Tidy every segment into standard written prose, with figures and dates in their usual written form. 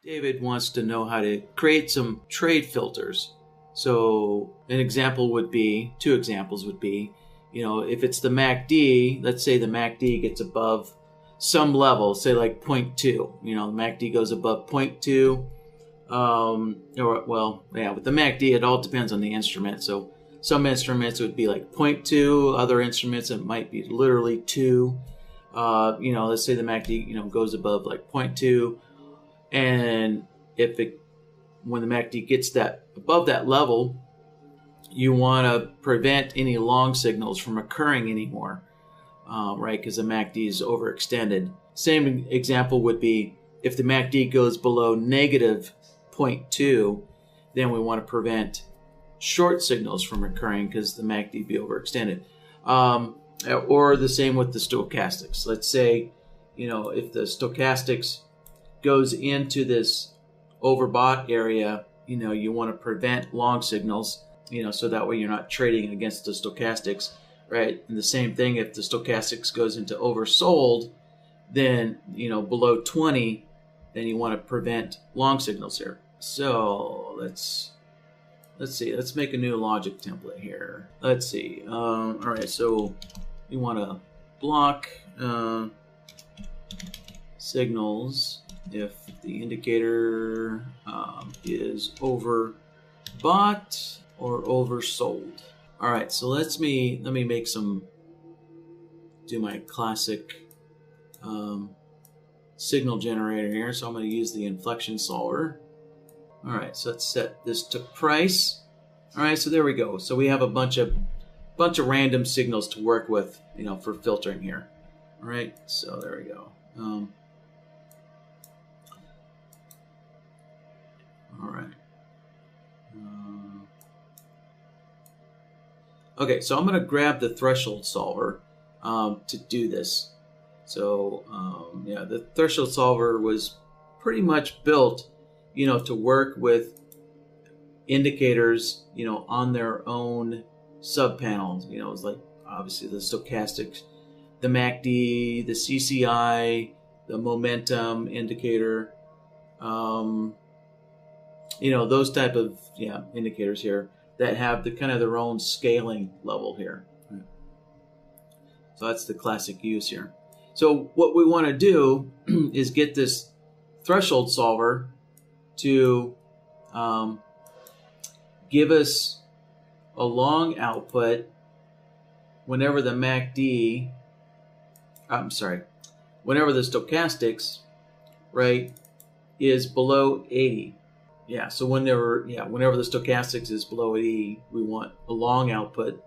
David wants to know how to create some trade filters. So an example would be, two examples would be, if it's the MACD, let's say the MACD gets above some level, say like 0.2, the MACD goes above 0.2, with the MACD, it all depends on the instrument. So some instruments would be like 0.2, other instruments it might be literally 2. Let's say the MACD, goes above like 0.2, and when the MACD gets above that level, you want to prevent any long signals from occurring anymore, right? Because the MACD is overextended. Same example would be if the MACD goes below negative 0.2, then we want to prevent short signals from occurring because the MACD be overextended. Or the same with the stochastics. Let's say, if the stochastics goes into this overbought area, you want to prevent long signals, so that way you're not trading against the stochastics, right? And the same thing, if the stochastics goes into oversold, then, below 20, then you want to prevent long signals here. So let's see, let's make a new logic template here. Let's see. All right, so you want to block signals if the indicator is overbought or oversold. All right, so let me do my classic signal generator here. So I'm going to use the inflection solver. All right, so let's set this to price. All right, so there we go. So we have a bunch of random signals to work with, for filtering here. All right, so there we go. All right. Okay, so I'm going to grab the threshold solver to do this. So the threshold solver was pretty much built, to work with indicators, on their own subpanels. It's like obviously the stochastics, the MACD, the CCI, the momentum indicator, those type of indicators here that have the kind of their own scaling level here. So that's the classic use here. So what we want to do is get this threshold solver to give us a long output whenever the whenever the stochastics, right, is below 80. Yeah, so whenever the stochastics is below 80, we want a long output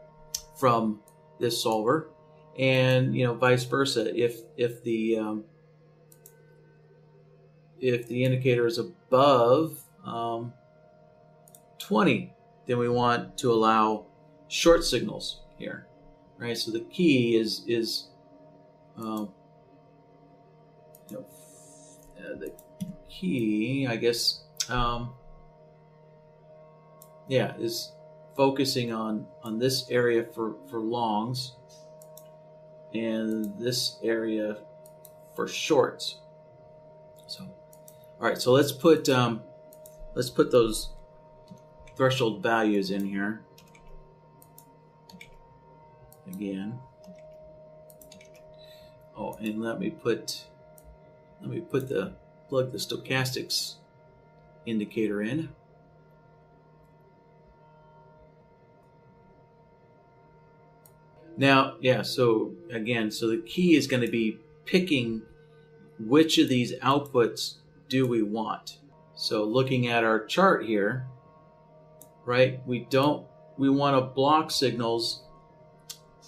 from this solver, and vice versa. If the indicator is above 20, then we want to allow short signals here, right? So the key is the key, I guess. Is focusing on this area for longs and this area for shorts. So, all right, so let's put those threshold values in here again. Oh, and let me plug the stochastics indicator in. Now, so the key is going to be picking which of these outputs do we want. So looking at our chart here, right, we want to block signals.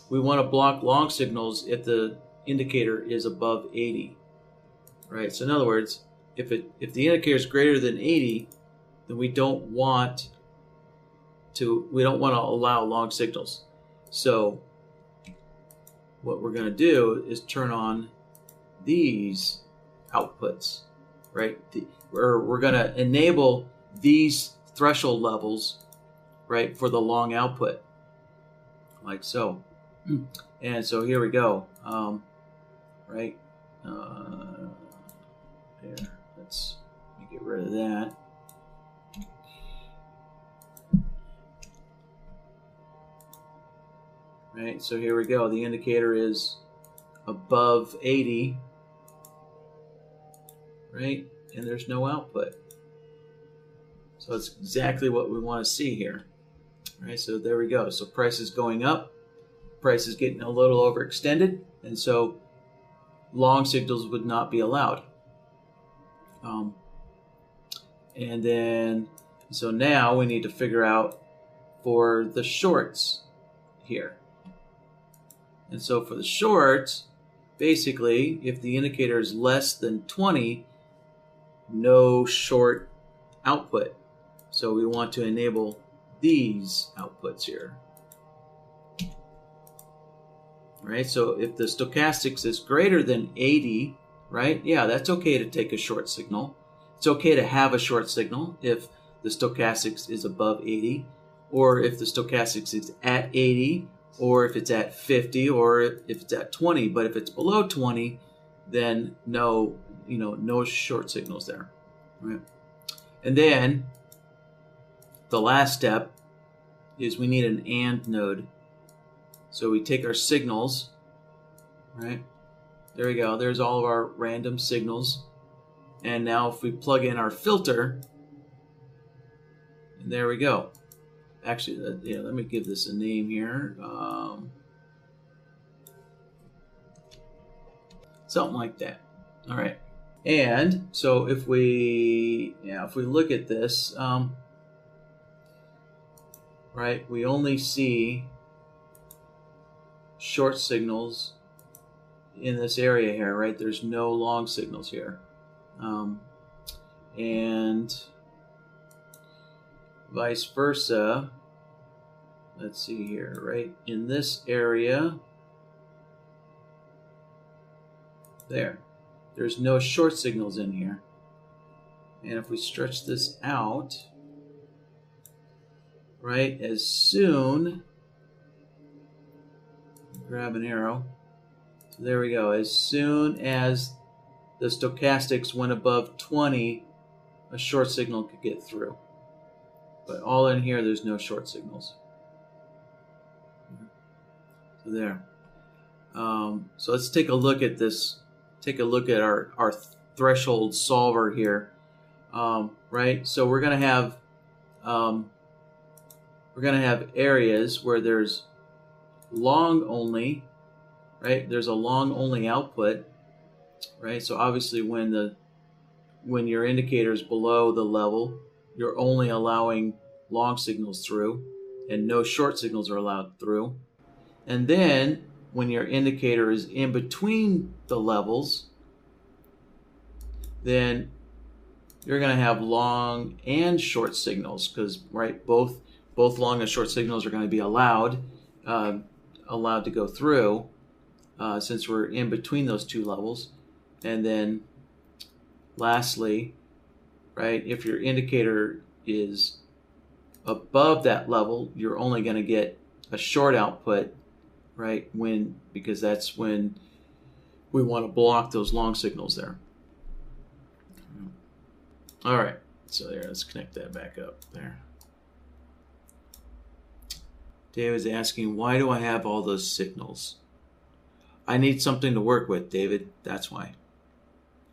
We want to block long signals if the indicator is above 80, right? So in other words, if the indicator is greater than 80, then we don't want to allow long signals. So what we're going to do is turn on these outputs, right? We're going to enable these threshold levels, right, for the long output, like so. And so here we go, right? There. Let's Get rid of that. Right, so here we go. The indicator is above 80, right? And there's no output. So it's exactly what we want to see here. Right, so there we go. So price is going up, price is getting a little overextended, and so long signals would not be allowed. And then, so now we need to figure out for the shorts here. And so for the shorts, basically, if the indicator is less than 20, no short output. So we want to enable these outputs here. Right, so if the stochastics is greater than 80, right, yeah, that's okay to take a short signal. It's okay to have a short signal if the stochastics is above 80, or if the stochastics is at 80, or if it's at 50, or if it's at 20. But if it's below 20, then no short signals there. Right? And then the last step is we need an AND node. So we take our signals, right? There we go. There's all of our random signals. And now if we plug in our filter, and there we go. Actually, let me give this a name here. Something like that. All right. And so if we look at this, right, we only see short signals in this area here, right? There's no long signals here. And vice versa. Let's see here, right? In this area, there's no short signals in here. And if we stretch this out, right, as soon, grab an arrow, so there we go, as soon as the stochastics went above 20, a short signal could get through. But all in here, there's no short signals. So there. So let's take a look at this. Take a look at our threshold solver here. Right. So we're gonna have areas where there's long only. Right. There's a long only output. Right. So obviously, when your indicator is below the level, you're only allowing long signals through, and no short signals are allowed through. And then when your indicator is in between the levels, then you're going to have long and short signals, because right, both long and short signals are going to be allowed to go through, since we're in between those two levels. And then lastly, right, if your indicator is above that level, you're only going to get a short output, right, because that's when we want to block those long signals there. All right, so there, let's connect that back up there. David's asking, why do I have all those signals? I need something to work with, David, that's why.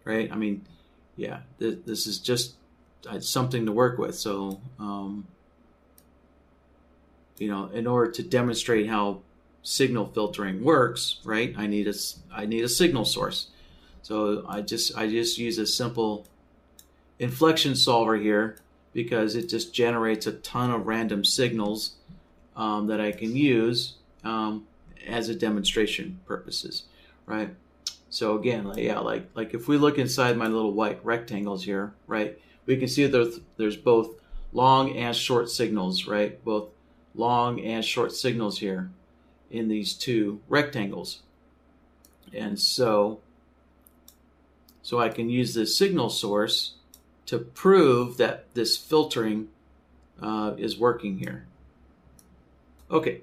Right, I mean, yeah, this is just something to work with. So, in order to demonstrate how signal filtering works, right, I need a signal source. So I just use a simple inflection solver here, because it just generates a ton of random signals that I can use as a demonstration purposes, right? So again, like if we look inside my little white rectangles here, right, we can see there's both long and short signals, right? Both long and short signals here in these two rectangles. And so I can use this signal source to prove that this filtering is working here. Okay.